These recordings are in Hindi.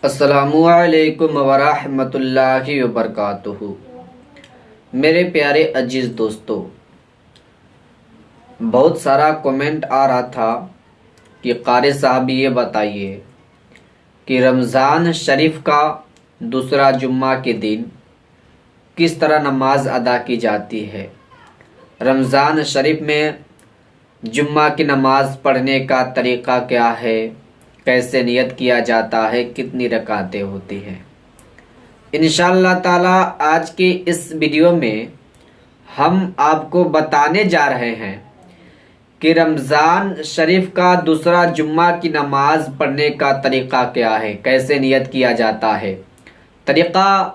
अस्सलामुअलैकुम वरहमतुल्लाहि वबरकातुहू। मेरे प्यारे अजीज़ दोस्तों, बहुत सारा कमेंट आ रहा था कि कारी साहब ये बताइए कि रमज़ान शरीफ का दूसरा जुम्मा के दिन किस तरह नमाज अदा की जाती है। रमज़ान शरीफ में जुम्मा की नमाज़ पढ़ने का तरीक़ा क्या है, कैसे नियत किया जाता है, कितनी रकातें होती हैं। इंशाअल्लाह ताला आज की इस वीडियो में हम आपको बताने जा रहे हैं कि रमज़ान शरीफ का दूसरा जुम्मा की नमाज़ पढ़ने का तरीक़ा क्या है, कैसे नियत किया जाता है। तरीक़ा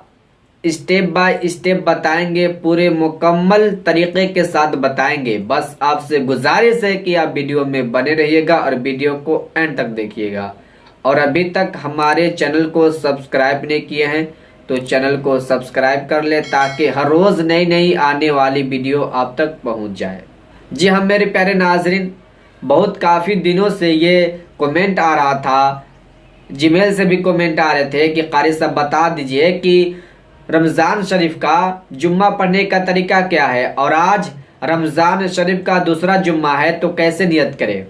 स्टेप बाय स्टेप बताएंगे, पूरे मुकम्मल तरीक़े के साथ बताएंगे। बस आपसे गुजारिश है कि आप वीडियो में बने रहिएगा और वीडियो को एंड तक देखिएगा। और अभी तक हमारे चैनल को सब्सक्राइब नहीं किए हैं तो चैनल को सब्सक्राइब कर ले, ताकि हर रोज़ नई नई आने वाली वीडियो आप तक पहुंच जाए। जी हाँ मेरे प्यारे नाजरीन, बहुत काफ़ी दिनों से ये कमेंट आ रहा था, जीमेल से भी कमेंट आ रहे थे कि कारी साहब बता दीजिए कि रमज़ान शरीफ का जुम्मा पढ़ने का तरीका क्या है, और आज रमज़ान शरीफ का दूसरा जुम्मा है तो कैसे नियत करें।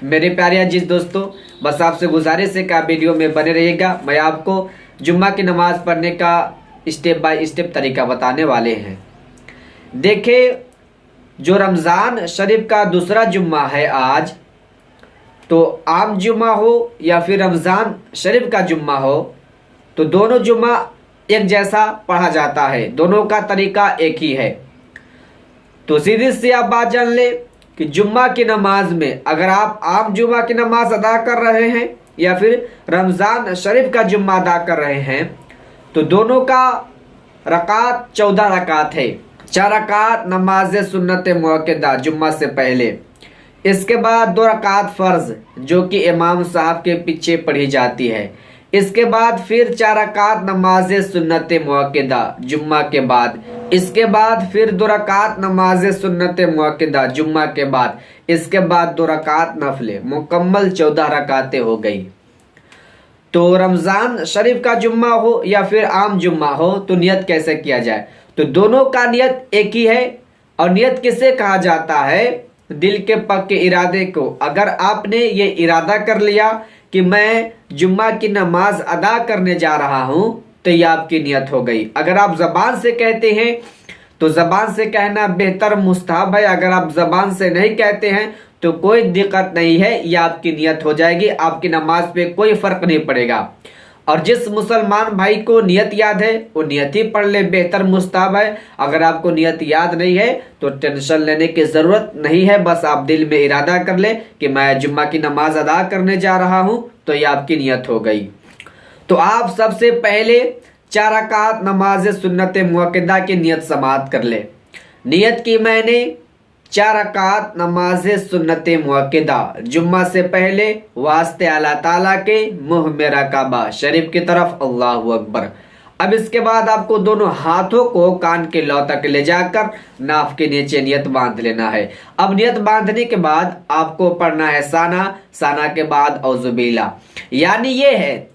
मेरे प्यारे अजीज दोस्तों, बस आपसे गुजारिश है कि आप वीडियो में बने रहिएगा। मैं आपको जुम्मा की नमाज़ पढ़ने का स्टेप बाय स्टेप तरीका बताने वाले हैं। देखिए, जो रमज़ान शरीफ का दूसरा जुम्मा है आज, तो आम जुम्मा हो या फिर रमज़ान शरीफ का जुम्मा हो, तो दोनों जुम्मा एक जैसा पढ़ा जाता है, दोनों का तरीका एक ही है। तो सीधी सी आप बात जान ले कि जुम्मा की नमाज में अगर आप आम जुम्मा की नमाज अदा कर रहे हैं या फिर रमज़ान शरीफ का जुम्मा अदा कर रहे हैं, तो दोनों का रकात 14 रकात है। 4 रकात नमाज सुन्नत मुअक्कदा जुम्मा से पहले, इसके बाद 2 रकात फ़र्ज जो कि इमाम साहब के पीछे पढ़ी जाती है। इसके बाद फिर 4 रकात नमाज सुन्नत मुअक्कदा जुम्मा के बाद, इसके बाद फिर 2 रकात नमाज सुन्नत मुअक्कदा जुम्मा के बाद, इसके बाद 2 रकात नफले, मुकम्मल 14 रकातें हो गई। तो रमज़ान शरीफ का जुम्मा हो या फिर आम जुम्मा हो, तो नियत कैसे किया जाए। तो दोनों का नियत एक ही है। और नियत किसे कहा जाता है, दिल के पक्के इरादे को। अगर आपने ये इरादा कर लिया कि मैं जुम्मा की नमाज अदा करने जा रहा हूँ, तो ये आपकी नियत हो गई। अगर आप ज़बान से कहते हैं तो ज़बान से कहना बेहतर मुस्तहब है। अगर आप ज़बान से नहीं कहते हैं तो कोई दिक्कत नहीं है, ये आपकी नियत हो जाएगी, आपकी नमाज पे कोई फ़र्क नहीं पड़ेगा। और जिस मुसलमान भाई को नियत याद है वो नियत ही पढ़ ले, बेहतर मुस्तहब है। अगर आपको नियत याद नहीं है तो टेंशन लेने की ज़रूरत नहीं है, बस आप दिल में इरादा कर ले कि मैं जुम्मा की नमाज अदा करने जा रहा हूँ, तो ये आपकी नियत हो गई। तो आप सबसे पहले 4 रकात नमाज सुन्नत मुअक्कदा की नियत समाअत कर ले। नियत की मैंने 4 रकात नमाज सुन्नत मुअक्कदा जुम्मा से पहले वास्ते अल्लाह ताला के मुँह मेरा काबा शरीफ की तरफ, अल्लाहु अकबर। अब इसके बाद आपको दोनों हाथों को कान के लौ तक ले जाकर नाफ के नीचे नियत बांध लेना है। अब नियत बांधने के बाद आपको पढ़ना है साना, साना के बाद औजुबिल्ला। यानी ये है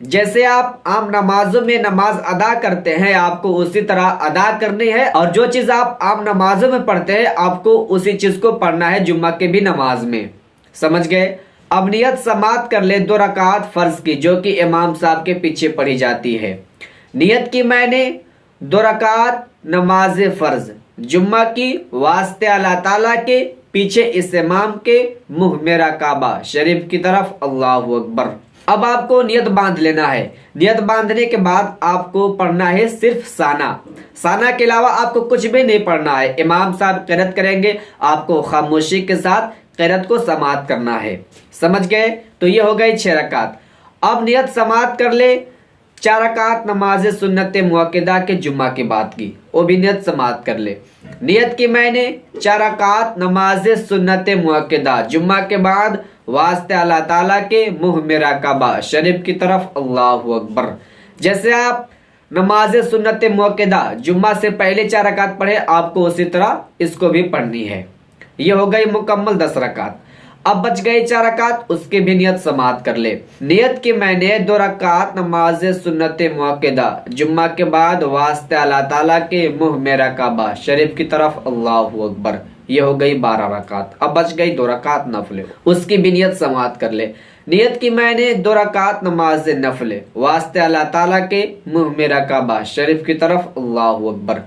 जैसे आप आम नमाजों में नमाज अदा करते हैं, आपको उसी तरह अदा करनी है। और जो चीज़ आप आम नमाजों में पढ़ते हैं, आपको उसी चीज़ को पढ़ना है जुम्मा के भी नमाज में। समझ गए। अब नियत समाअत कर ले 2 रकात फ़र्ज की जो कि इमाम साहब के पीछे पढ़ी जाती है। नियत की मैंने 2 रकात नमाज फ़र्ज जुम्मा की वास्ते अल्लाह ताला के पीछे, इस इमाम के मुँह मेरा काबा शरीफ की तरफ, अल्लाहु अकबर। अब आपको नियत बांध लेना है। नियत बांधने के बाद आपको पढ़ना है सिर्फ साना। साना के अलावा आपको कुछ भी नहीं पढ़ना है। इमाम साहब क़िरात करेंगे, आपको खामोशी के साथ क़िरात को समाअत करना है। समझ गए। तो ये हो गई 6 रकात। अब नियत समाअत कर ले 4 रकात नमाज सुन्नत मुअक्कदा के जुम्मा की बात की, वो भी नियत समाअत कर ले। नियत की मैंने 4 रकात नमाज सुन्नत मुअक्कदा जुम्मा के बाद वास्ते अल्लाह ताला के मुँह मेरा काबा शरीफ की तरफ, अल्लाहु अकबर। जैसे आप नमाज सुन्नत मुअक्कदा जुम्मा से पहले 4 रकात पढ़े, आपको उसी तरह इसको भी पढ़नी है। ये हो गई मुकम्मल 10 रकात। अब बच गए 4 रकात, उसकी भी नियत समाअत कर ले। नियत की मैंने 2 रकात नमाज सुन्नत मुअक्कदा जुम्मा के बाद वास्ते अल्लाह ताला के मुंह मेरा काबा शरीफ की तरफ, अल्लाहु अकबर। ये हो गई 12 रकात। अब बच गई 2 रकात नफले, उसकी भी नियत समाअत कर ले। नियत की मैंने 2 रकात नमाज नफले वास्ते अल्लाह ताला के मुंह मेरा काबा शरीफ की तरफ, अल्लाहु अकबर।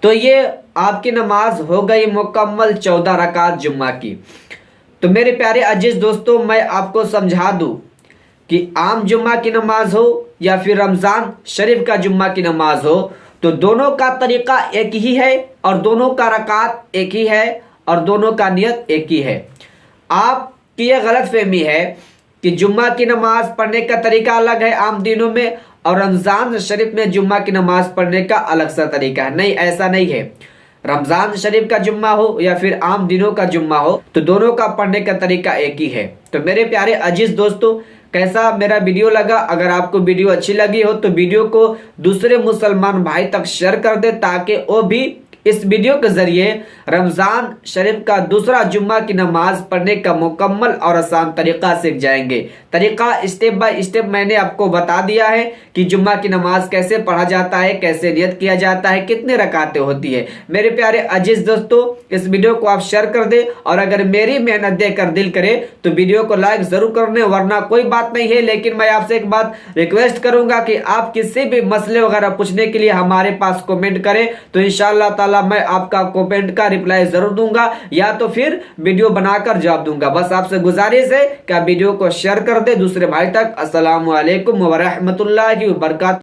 तो ये आपकी नमाज हो गई मुकम्मल 14 रकात जुम्मा की। तो मेरे प्यारे अजीज दोस्तों, मैं आपको समझा दूं कि आम जुम्मा की नमाज हो या फिर रमजान शरीफ का जुम्मा की नमाज हो, तो दोनों का तरीका एक ही है और दोनों का रकात एक ही है और दोनों का नियत एक ही है। आपकी यह गलत फहमी है कि जुम्मा की नमाज पढ़ने का तरीका अलग है आम दिनों में और रमजान शरीफ में जुम्मा की नमाज पढ़ने का अलग सा तरीका है। नहीं, ऐसा नहीं है। रमजान शरीफ का जुम्मा हो या फिर आम दिनों का जुम्मा हो, तो दोनों का पढ़ने का तरीका एक ही है। तो मेरे प्यारे अजीज दोस्तों, कैसा मेरा वीडियो लगा? अगर आपको वीडियो अच्छी लगी हो तो वीडियो को दूसरे मुसलमान भाई तक शेयर कर दे, ताकि वो भी इस वीडियो के जरिए रमजान शरीफ का दूसरा जुम्मा की नमाज पढ़ने का मुकम्मल और आसान तरीका सीख जाएंगे। तरीका स्टेप बाय स्टेप मैंने आपको बता दिया है कि जुम्मा की नमाज कैसे पढ़ा जाता है, कैसे नियत किया जाता है, कितने रकातें होती है। मेरे प्यारे अजीज दोस्तों, इस वीडियो को आप शेयर कर दे और अगर मेरी मेहनत देखकर दिल करे तो वीडियो को लाइक जरूर करने, वरना कोई बात नहीं है। लेकिन मैं आपसे एक बात रिक्वेस्ट करूंगा कि आप किसी भी मसले वगैरह पूछने के लिए हमारे पास कमेंट करें, तो इंशाअल्लाह ताला मैं आपका कमेंट का रिप्लाई जरूर दूंगा या तो फिर वीडियो बनाकर जवाब दूंगा। बस आपसे गुजारिश है कि आप वीडियो को शेयर कर दे दूसरे भाई तक। अस्सलामु अलैकुम व रहमतुल्लाहि व बरकातहू।